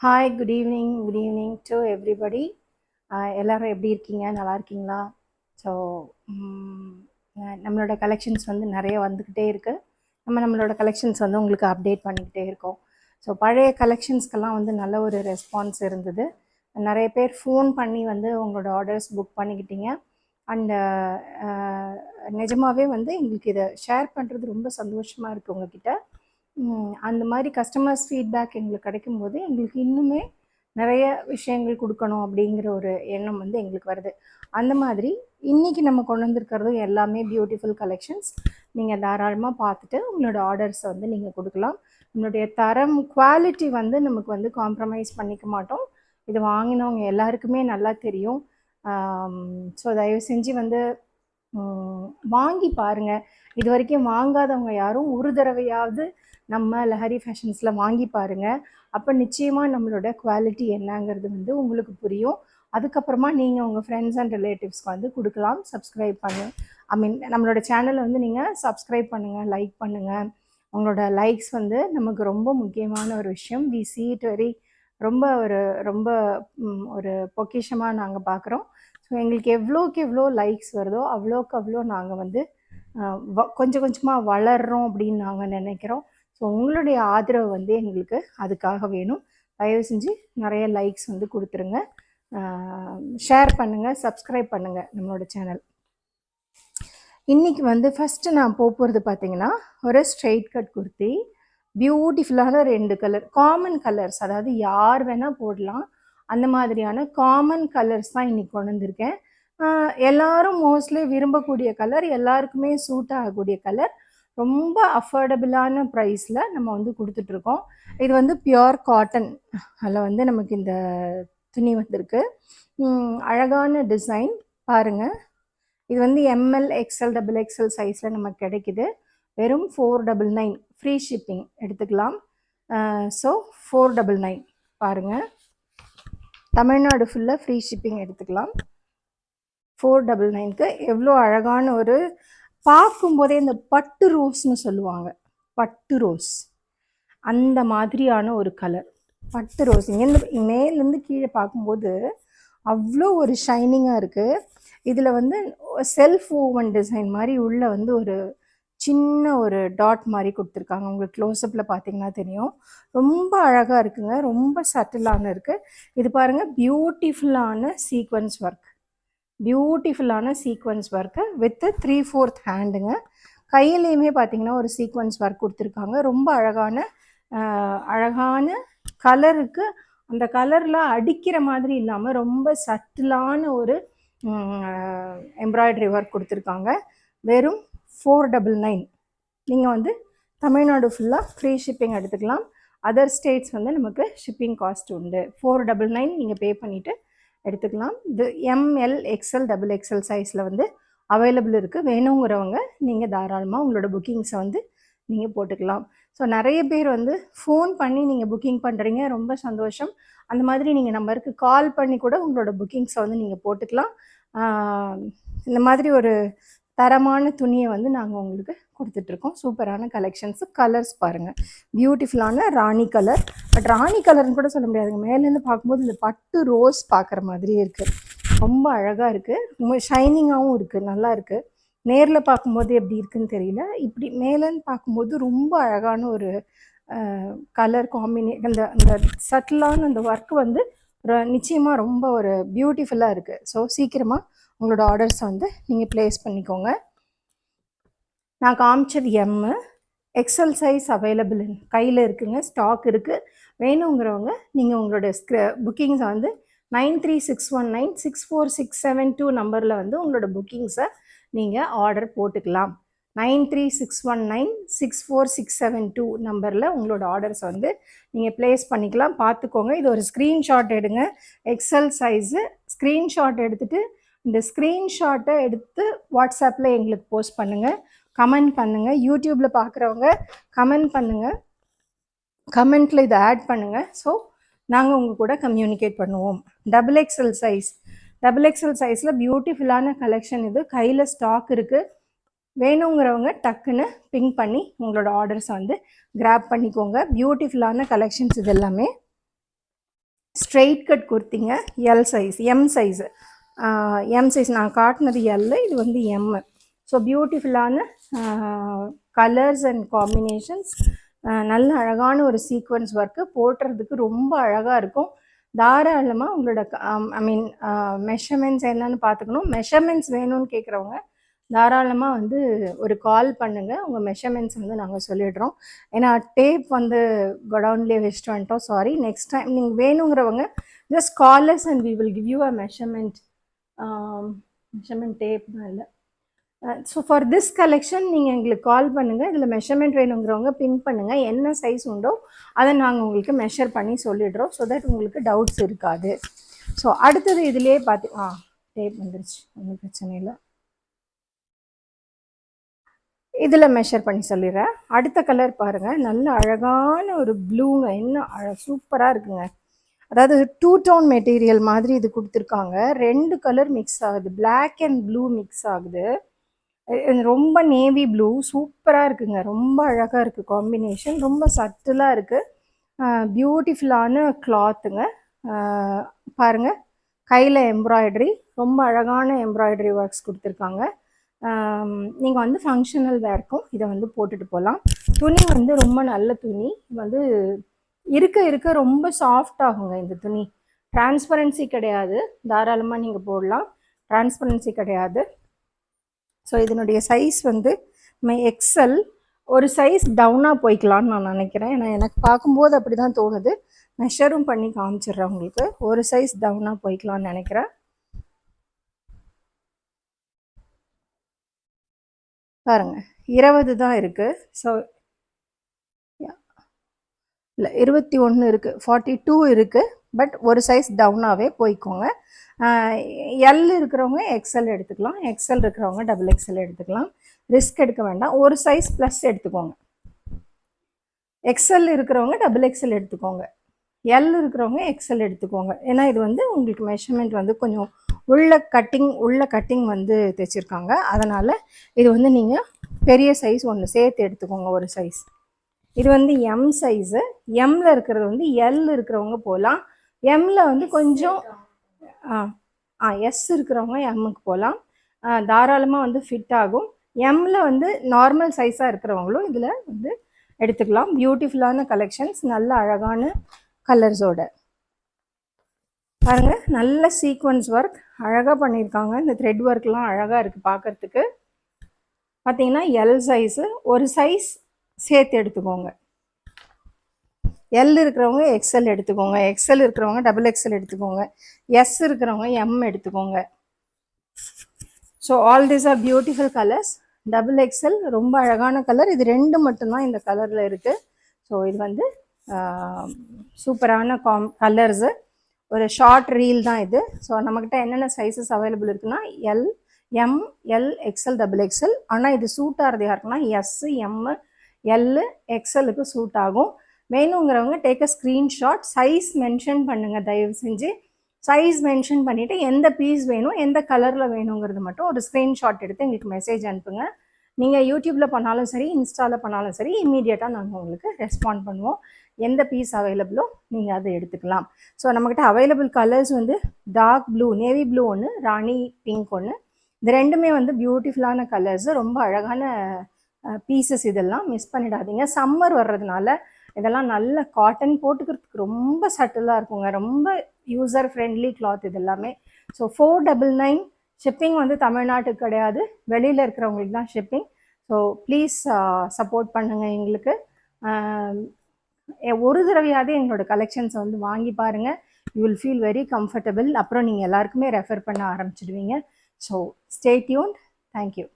Hi, good evening to everybody. எல்லாரும் எப்படி இருக்கீங்க? நல்லா இருக்கீங்களா? ஸோ நம்மளோட கலெக்ஷன்ஸ் வந்து நிறைய வந்துக்கிட்டே இருக்குது. நம்மளோட கலெக்ஷன்ஸ் வந்து உங்களுக்கு அப்டேட் பண்ணிக்கிட்டே இருக்கோம். ஸோ பழைய கலெக்ஷன்ஸ்க்கெல்லாம் வந்து நல்ல ஒரு ரெஸ்பான்ஸ் இருந்தது. நிறைய பேர் ஃபோன் பண்ணி வந்து உங்களோட ஆர்டர்ஸ் புக் பண்ணிக்கிட்டீங்க. அண்டு நிஜமாகவே வந்து எங்களுக்கு இதை ஷேர் பண்ணுறது ரொம்ப சந்தோஷமாக இருக்குது உங்ககிட்ட. அந்த மாதிரி கஸ்டமர்ஸ் ஃபீட்பேக் எங்களுக்கு கிடைக்கும்போது எங்களுக்கு இன்னுமே நிறைய விஷயங்கள் கொடுக்கணும் அப்படிங்கிற ஒரு எண்ணம் வந்து எங்களுக்கு வருது. அந்த மாதிரி இன்றைக்கி நம்ம கொண்டு வந்திருக்கிறதும் எல்லாமே பியூட்டிஃபுல் கலெக்ஷன்ஸ். நீங்கள் தாராளமாக பார்த்துட்டு உங்களோட ஆர்டர்ஸை வந்து நீங்கள் கொடுக்கலாம். நம்மளுடைய தரம் குவாலிட்டி வந்து நமக்கு வந்து காம்ப்ரமைஸ் பண்ணிக்க மாட்டோம். இது வாங்கினவங்க எல்லாருக்குமே நல்லா தெரியும். ஸோ தயவு செஞ்சு வந்து வாங்கி பாருங்கள். இது வரைக்கும் வாங்காதவங்க யாரும் ஒரு தடவையாவது நம்ம லஹரி ஃபேஷன்ஸில் வாங்கி பாருங்கள். அப்போ நிச்சயமாக நம்மளோட குவாலிட்டி என்னங்கிறது வந்து உங்களுக்கு புரியும். அதுக்கப்புறமா நீங்கள் உங்கள் ஃப்ரெண்ட்ஸ் அண்ட் ரிலேட்டிவ்ஸ்க்கு வந்து கொடுக்கலாம். சப்ஸ்கிரைப் நம்மளோட சேனலை வந்து நீங்கள் சப்ஸ்கிரைப் பண்ணுங்கள், லைக் பண்ணுங்கள். உங்களோட லைக்ஸ் வந்து நமக்கு ரொம்ப முக்கியமான ஒரு விஷயம். வி சீ இட் வெரி ரொம்ப ஒரு பொக்கிஷமாக நாங்கள் பார்க்குறோம். ஸோ எங்களுக்கு எவ்வளோக்கு எவ்வளோ லைக்ஸ் வருதோ அவ்வளோக்கு அவ்வளோ நாங்கள் வந்து கொஞ்சம் கொஞ்சமாக வளர்கிறோம் அப்படின்னு நாங்கள் நினைக்கிறோம். ஸோ உங்களுடைய ஆதரவு வந்து எங்களுக்கு அதுக்காக வேணும். தயவு செஞ்சு நிறைய லைக்ஸ் வந்து கொடுத்துருங்க, ஷேர் பண்ணுங்கள், சப்ஸ்கிரைப் பண்ணுங்கள் நம்மளோட சேனல். இன்றைக்கி வந்து ஃபஸ்ட்டு நான் போகிறது பார்த்திங்கன்னா ஒரு ஸ்ட்ரெயிட் கட் குர்த்தி. பியூட்டிஃபுல்லான 2 கலர், காமன் கலர்ஸ், அதாவது யார் வேணால் போடலாம். அந்த மாதிரியான காமன் கலர்ஸ் தான் இன்றைக்கி கொண்டு வந்திருக்கேன். எல்லாரும் மோஸ்ட்லி விரும்பக்கூடிய கலர், எல்லாருக்குமே சூட் ஆகக்கூடிய கலர், ரொம்ப அஃபோர்டபுளான ப்ரைஸில் நம்ம வந்து கொடுத்துட்ருக்கோம். இது வந்து பியோர் காட்டன். அதில் வந்து நமக்கு இந்த துணி வந்திருக்கு. அழகான டிசைன் பாருங்கள். இது வந்து எம்எல், எக்ஸ்எல், XXL சைஸில் நமக்கு கிடைக்குது. வெறும் 499 ஃப்ரீ ஷிப்பிங் எடுத்துக்கலாம். ஸோ 499 பாருங்கள். தமிழ்நாடு ஃபுல்லாக ஃப்ரீ ஷிப்பிங் எடுத்துக்கலாம். 499க்கு எவ்வளோ அழகான ஒரு, பார்க்கும்போதே இந்த பட்டு ரோஸ்னு சொல்லுவாங்க, பட்டு ரோஸ் அந்த மாதிரியான ஒரு கலர். பட்டு ரோஸ் இங்கேருந்து மேலேருந்து கீழே பார்க்கும்போது அவ்வளோ ஒரு ஷைனிங்காக இருக்குது. இதில் வந்து செல்ஃப் ஓவன் டிசைன் மாதிரி உள்ளே வந்து ஒரு சின்ன ஒரு டாட் மாதிரி கொடுத்துருக்காங்க. உங்களுக்கு க்ளோஸ்அப்பில் பார்த்தீங்கன்னா தெரியும். ரொம்ப அழகாக இருக்குங்க, ரொம்ப சட்டிலான இருக்குது. இது பாருங்கள், பியூட்டிஃபுல்லான சீக்வன்ஸ் ஒர்க், பியூட்டிஃபுல்லான சீக்வன்ஸ் ஒர்க்கு வித்து 3/4 ஹேண்டுங்க. கையிலையுமே பார்த்தீங்கன்னா ஒரு சீக்வன்ஸ் ஒர்க் கொடுத்துருக்காங்க. ரொம்ப அழகான கலருக்கு, அந்த கலரில் அடிக்கிற மாதிரி இல்லாமல் ரொம்ப சட்டிலான ஒரு எம்ப்ராய்டரி ஒர்க் கொடுத்துருக்காங்க. வெறும் 499. நீங்கள் வந்து தமிழ்நாடு ஃபுல்லாக ஃப்ரீ ஷிப்பிங் எடுத்துக்கலாம். அதர் ஸ்டேட்ஸ் வந்து நமக்கு ஷிப்பிங் காஸ்ட் உண்டு. 499 நீங்கள் பே பண்ணிவிட்டு எடுத்துக்கலாம். இது எம்எல், எக்ஸ்எல், XXL சைஸில் வந்து அவைலபிள் இருக்குது. வேணுங்கிறவங்க நீங்கள் தாராளமாக உங்களோட புக்கிங்ஸை வந்து நீங்கள் போட்டுக்கலாம். ஸோ நிறைய பேர் வந்து ஃபோன் பண்ணி நீங்கள் புக்கிங் பண்ணுறீங்க, ரொம்ப சந்தோஷம். அந்த மாதிரி நீங்கள் நம்பருக்கு கால் பண்ணி கூட உங்களோட புக்கிங்ஸை வந்து நீங்கள் போட்டுக்கலாம். இந்த மாதிரி ஒரு தரமான துணியை வந்து நாங்கள் உங்களுக்கு கொடுத்துட்ருக்கோம். சூப்பரான கலெக்ஷன்ஸு. கலர்ஸ் பாருங்கள், பியூட்டிஃபுல்லான ராணி கலர். பட் ராணி கலர்னு கூட சொல்ல முடியாதுங்க, மேலேருந்து பார்க்கும்போது இந்த பட்டு ரோஸ் பார்க்குற மாதிரியே இருக்குது. ரொம்ப அழகாக இருக்குது, ரொம்ப ஷைனிங்காகவும் இருக்குது, நல்லா இருக்குது. நேரில் பார்க்கும்போது எப்படி இருக்குதுன்னு தெரியல, இப்படி மேலேருந்து பார்க்கும்போது ரொம்ப அழகான ஒரு கலர் அந்த அந்த சட்டிலான அந்த ஒர்க் வந்து நிச்சயமாக ரொம்ப ஒரு பியூட்டிஃபுல்லாக இருக்குது. ஸோ சீக்கிரமாக உங்களோட ஆர்டர்ஸை வந்து நீங்கள் ப்ளேஸ் பண்ணிக்கோங்க. நான் காமிச்சது எம்மு, எக்ஸ்எல் சைஸ் அவைலபிள் கையில் இருக்குங்க, ஸ்டாக் இருக்குது. வேணுங்கிறவங்க நீங்கள் உங்களோட புக்கிங்ஸை வந்து 9361964672 நம்பரில் வந்து உங்களோட புக்கிங்ஸை நீங்கள் ஆர்டர் போட்டுக்கலாம். 9361964672 நம்பரில் உங்களோட ஆர்டர்ஸை வந்து நீங்கள் ப்ளேஸ் பண்ணிக்கலாம். பார்த்துக்கோங்க, இது ஒரு ஸ்க்ரீன்ஷாட் எடுங்க, எக்ஸ்எல் சைஸு. ஸ்க்ரீன்ஷாட் எடுத்துகிட்டு இந்த ஸ்க்ரீன்ஷாட்டை எடுத்து வாட்ஸ்அப்பில் எங்களுக்கு போஸ்ட் பண்ணுங்கள், கமெண்ட் பண்ணுங்கள். யூடியூப்பில் பார்க்குறவங்க கமெண்ட் பண்ணுங்கள், கமெண்ட்டில் இதை ஆட் பண்ணுங்கள். ஸோ நாங்கள் உங்கள் கூட கம்யூனிகேட் பண்ணுவோம். XXL சைஸ், XXL சைஸில் பியூட்டிஃபுல்லான கலெக்ஷன் இது. கையில் ஸ்டாக் இருக்குது. வேணுங்கிறவங்க டக்குன்னு பிங்க் பண்ணி உங்களோட ஆர்டர்ஸை வந்து கிராப் பண்ணிக்கோங்க. பியூட்டிஃபுல்லான கலெக்ஷன்ஸ் இது எல்லாமே. ஸ்ட்ரெயிட் கட் குர்த்திங்க, L size, M size, M size நான் காட்டினது எல், இது வந்து எம். ஸோ பியூட்டிஃபுல்லான கலர்ஸ் அண்ட் காம்பினேஷன்ஸ், நல்ல அழகான ஒரு சீக்வன்ஸ் ஒர்க்கு, போட்டுறதுக்கு ரொம்ப அழகாக இருக்கும். தாராளமாக உங்களோட ஐ மீன் மெஷர்மெண்ட்ஸ் என்னன்னு பார்த்துக்கணும். மெஷர்மெண்ட்ஸ் வேணும்னு கேட்குறவங்க தாராளமாக வந்து ஒரு கால் பண்ணுங்கள், உங்கள் மெஷர்மெண்ட்ஸ் வந்து நாங்கள் சொல்லிடுறோம். ஏன்னா டேப் வந்து கொடவுன்லேயே வச்சுட்டு வந்துட்டோம், சாரி. நெக்ஸ்ட் டைம் நீங்கள் வேணுங்கிறவங்க just call us and we will give you a measurement tape தான் இல்லை. ஸோ ஃபார் திஸ் கலெக்ஷன் நீங்கள் எங்களுக்கு கால் பண்ணுங்கள், இதில் மெஷர்மெண்ட் வேணுங்கிறவங்க பின் பண்ணுங்கள், என்ன சைஸ் உண்டோ அதை நாங்கள் உங்களுக்கு மெஷர் பண்ணி சொல்லிடுறோம், ஸோ தட் உங்களுக்கு டவுட்ஸ் இருக்காது. ஸோ அடுத்தது இதிலே பார்த்து டேப் வந்துருச்சு, ஒன்றும் பிரச்சனை இல்லை. இதில் மெஷர் பண்ணி சொல்லிடுறேன். அடுத்த கலர் பாருங்கள், நல்ல அழகான ஒரு ப்ளூங்க, என்ன சூப்பராக இருக்குங்க. அதாவது 2 டோன் மெட்டீரியல் மாதிரி இது கொடுத்துருக்காங்க. 2 கலர் மிக்ஸ் ஆகுது, பிளாக் அண்ட் ப்ளூ மிக்ஸ் ஆகுது. ரொம்ப நேவி ப்ளூ சூப்பராக இருக்குங்க, ரொம்ப அழகாக இருக்குது காம்பினேஷன், ரொம்ப சட்டிலாக இருக்குது. பியூட்டிஃபுல்லான கிளாத்துங்க. பாருங்கள், கையில் எம்ப்ராய்டரி, ரொம்ப அழகான எம்ப்ராய்டரி ஒர்க்ஸ் கொடுத்துருக்காங்க. நீங்கள் வந்து ஃபங்க்ஷனல் வேர்க்கும் இதை வந்து போட்டுட்டு போகலாம். துணி வந்து ரொம்ப நல்ல துணி, வந்து இருக்க இருக்க ரொம்ப சாஃப்ட் ஆகுங்க இந்த துணி. டிரான்ஸ்பரன்சி கிடையாது, தாராளமாக நீங்கள் போடலாம், டிரான்ஸ்பரன்சி கிடையாது. ஸோ இதனுடைய சைஸ் வந்து எக்ஸல், ஒரு சைஸ் டவுனாக போய்க்கலான்னு நான் நினைக்கிறேன். ஏன்னா எனக்கு பார்க்கும்போது அப்படி தான் தோணுது. மெஷரும் பண்ணி காமிச்சிடுறேன் உங்களுக்கு, ஒரு சைஸ் டவுனாக போய்க்கலான்னு நினைக்கிறேன். பாருங்க, 20 தான் இருக்குது. ஸோ இல்லை 21 இருக்குது, 42 இருக்குது, பட் ஒரு சைஸ் டவுனாகவே போய்க்கோங்க. எல் இருக்கிறவங்க எக்ஸ்எல் எடுத்துக்கலாம், எக்ஸ்எல் இருக்கிறவங்க டபுள் எக்ஸ்எல் எடுத்துக்கலாம், ரிஸ்க் எடுக்க வேண்டாம். ஒரு சைஸ் ப்ளஸ் எடுத்துக்கோங்க. எக்ஸ்எல் இருக்கிறவங்க டபுள் எக்ஸ்எல் எடுத்துக்கோங்க, எல் இருக்கிறவங்க எக்ஸ்எல் எடுத்துக்கோங்க. ஏன்னா இது வந்து உங்களுக்கு மெஷர்மெண்ட் வந்து கொஞ்சம் உள்ள கட்டிங் வந்து தைச்சிருக்காங்க, அதனால் இது வந்து நீங்கள் பெரிய சைஸ் ஒன்று சேர்த்து எடுத்துக்கோங்க, ஒரு சைஸ். இது வந்து எம் சைஸு, எம்மில் இருக்கிறது வந்து எல் இருக்கிறவங்க போகலாம், எம்மில் வந்து கொஞ்சம் எஸ் இருக்கிறவங்க எம்முக்கு போகலாம், தாராளமாக வந்து ஃபிட் ஆகும். எம்மில் வந்து நார்மல் சைஸாக இருக்கிறவங்களும் இதில் வந்து எடுத்துக்கலாம். பியூட்டிஃபுல்லான கலெக்ஷன்ஸ், நல்ல அழகான கலர்ஸோட பாருங்கள், நல்ல சீக்வன்ஸ் ஒர்க் அழகாக பண்ணியிருக்காங்க. இந்த த்ரெட் ஒர்க்லாம் அழகாக இருக்குது பார்க்குறதுக்கு. பார்த்தீங்கன்னா எல் சைஸு, ஒரு சைஸ் சேர்த்து எடுத்துக்கோங்க. எல் இருக்கிறவங்க எக்ஸ்எல் எடுத்துக்கோங்க, எக்ஸ்எல் இருக்கிறவங்க டபுள் எக்ஸ்எல் எடுத்துக்கோங்க, எஸ் இருக்கிறவங்க எம் எடுத்துக்கோங்க. So all these are beautiful colours. Double XL ரொம்ப அழகான கலர், இது 2 மட்டும்தான் இந்த கலரில் இருக்குது. ஸோ இது வந்து சூப்பரான கலர்ஸு, ஒரு ஷார்ட் ரீல் தான் இது. ஸோ நம்மக்கிட்ட என்னென்ன சைஸஸ் அவைலபிள் இருக்குன்னா L, M, L, XL, double XL. ஆனால் இது சூட் ஆகிறது யாருக்குன்னா எஸ், எம், எல், எக்ஸ்எல்லுக்கு சூட் ஆகும். வேணுங்கிறவங்க take a screenshot, size mention பண்ணுங்கள் தயவு செஞ்சு. சைஸ் மென்ஷன் பண்ணிவிட்டு எந்த பீஸ் வேணும், எந்த கலரில் வேணுங்கிறது மட்டும் ஒரு ஸ்க்ரீன்ஷாட் எடுத்து எங்களுக்கு மெசேஜ் அனுப்புங்க. நீங்கள் யூடியூப்பில் பண்ணாலும் சரி, இன்ஸ்டாவில் பண்ணாலும் சரி, இம்மீடியட்டாக நாங்கள் உங்களுக்கு ரெஸ்பாண்ட் பண்ணுவோம். எந்த பீஸ் அவைலபிளோ நீங்கள் அதை எடுத்துக்கலாம். ஸோ நம்மக்கிட்ட அவைலபிள் கலர்ஸ் வந்து டார்க் ப்ளூ, நேவி ப்ளூ ஒன்று, ராணி பிங்க் ஒன்று, இது 2மே வந்து பியூட்டிஃபுல்லான கலர்ஸு, ரொம்ப அழகான பீசஸ். இதெல்லாம் மிஸ் பண்ணிடாதீங்க, சம்மர் வர்றதுனால இதெல்லாம் நல்ல காட்டன், போட்டுக்கிறதுக்கு ரொம்ப சட்டிலாக இருக்குங்க, ரொம்ப யூசர் ஃப்ரெண்ட்லி கிளாத் இது எல்லாமே. ஸோ 499 ஷிப்பிங் வந்து தமிழ்நாட்டுக்கு கிடையாது, வெளியில் இருக்கிறவங்களுக்கு தான் ஷிப்பிங். ஸோ ப்ளீஸ் சப்போர்ட் பண்ணுங்கள் எங்களுக்கு. ஒரு தடவையாவது எங்களோட கலெக்ஷன்ஸை வந்து வாங்கி பாருங்கள், you will feel very comfortable. அப்புறம் நீங்கள் எல்லாருக்குமே ரெஃபர் பண்ண ஆரம்பிச்சிடுவீங்க. So stay tuned. தேங்க்யூ.